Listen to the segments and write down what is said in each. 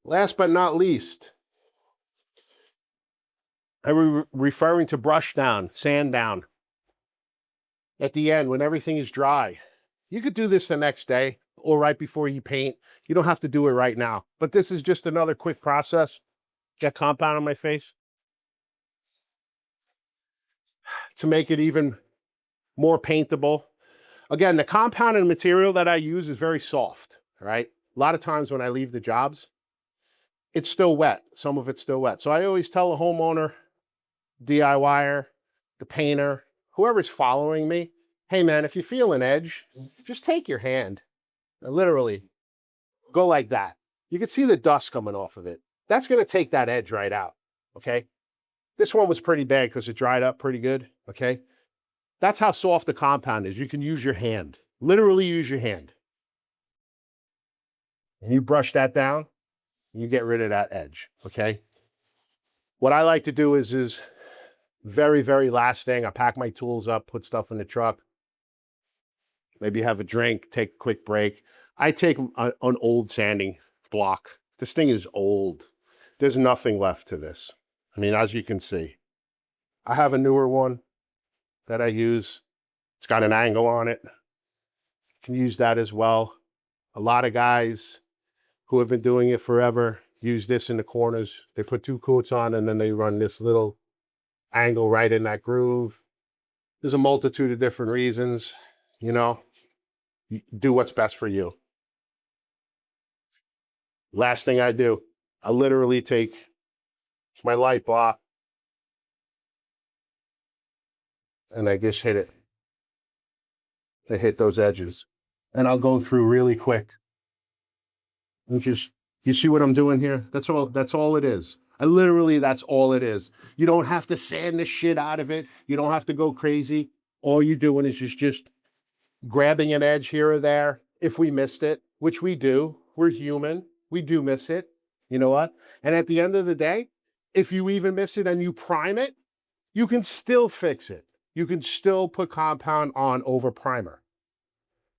Last but not least, I'm referring to brush down, sand down. At the end, when everything is dry, you could do this the next day or right before you paint. You don't have to do it right now, but this is just another quick process. Get compound on my face to make it even more paintable. Again, the compounded material that I use is very soft, right? A lot of times when I leave the jobs, it's still wet. Some of it's still wet. So I always tell a homeowner, DIYer, the painter, whoever's following me, hey man, if you feel an edge, just take your hand, literally go like that. You can see the dust coming off of it. That's gonna take that edge right out, okay? This one was pretty bad because it dried up pretty good, okay? That's how soft the compound is. You can use your hand, literally use your hand. And you brush that down, and you get rid of that edge, okay? What I like to do is very, very last thing, I pack my tools up, put stuff in the truck, maybe have a drink, take a quick break. I take an old sanding block. This thing is old. There's nothing left to this. I mean, as you can see, I have a newer one that I use. It's got an angle on it. You can use that as well. A lot of guys who have been doing it forever use this in the corners. They put 2 coats on and then they run this little angle right in that groove. There's a multitude of different reasons, you know. You do what's best for you. Last thing I do, I literally take my light block and I just hit it. I hit those edges and I'll go through really quick. And just, you see what I'm doing here? That's all it is. That's all it is. You don't have to sand the shit out of it. You don't have to go crazy. All you're doing is just grabbing an edge here or there. If we missed it, which we do, we're human. We do miss it. You know what? And at the end of the day, if you even miss it and you prime it, you can still fix it. You can still put compound on over primer.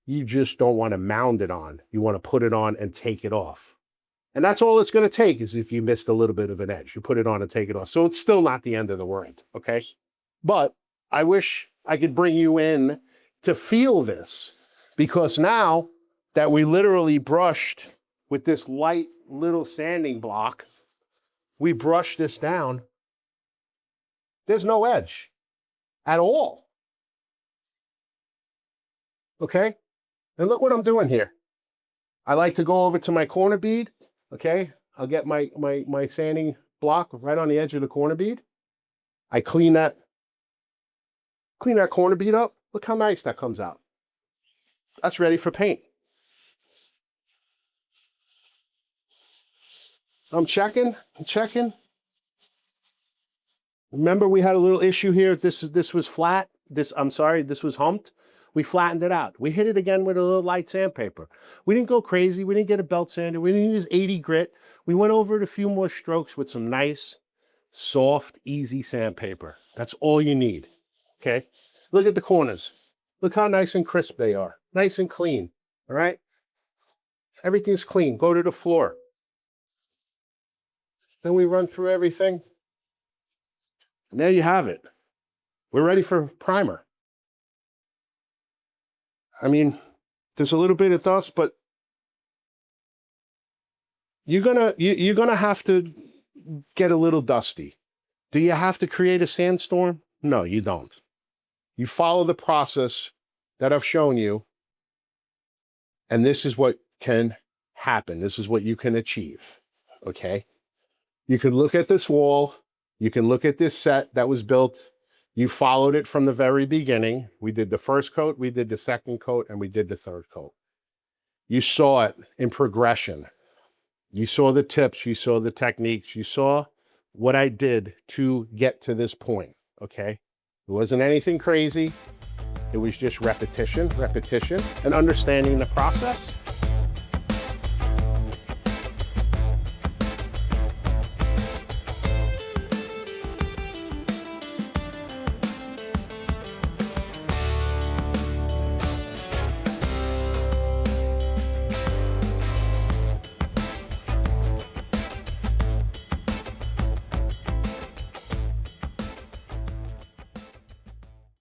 You just don't want to mound it on. You want to put it on and take it off. And that's all it's going to take is if you missed a little bit of an edge. You put it on and take it off. So it's still not the end of the world, okay? But I wish I could bring you in to feel this, because now that we literally brushed with this light little sanding block, we brush this down, there's no edge at all. Okay? And look what I'm doing here. I like to go over to my corner bead, okay? I'll get my sanding block right on the edge of the corner bead. I clean that corner bead up. Look how nice that comes out. That's ready for paint. I'm checking. Remember we had a little issue here. This was flat. This was humped. We flattened it out. We hit it again with a little light sandpaper. We didn't go crazy. We didn't get a belt sander. We didn't use 80 grit. We went over it a few more strokes with some nice, soft, easy sandpaper. That's all you need, okay? Look at the corners. Look how nice and crisp they are. Nice and clean, all right? Everything's clean. Go to the floor. Then we run through everything. And there you have it. We're ready for primer. I mean, there's a little bit of dust, but you're gonna have to get a little dusty. Do you have to create a sandstorm? No, you don't. You follow the process that I've shown you, and this is what can happen. This is what you can achieve, okay? You can look at this wall. You can look at this set that was built. You followed it from the very beginning. We did the first coat, we did the second coat, and we did the third coat. You saw it in progression. You saw the tips, you saw the techniques, you saw what I did to get to this point, okay? It wasn't anything crazy. It was just repetition, and understanding the process.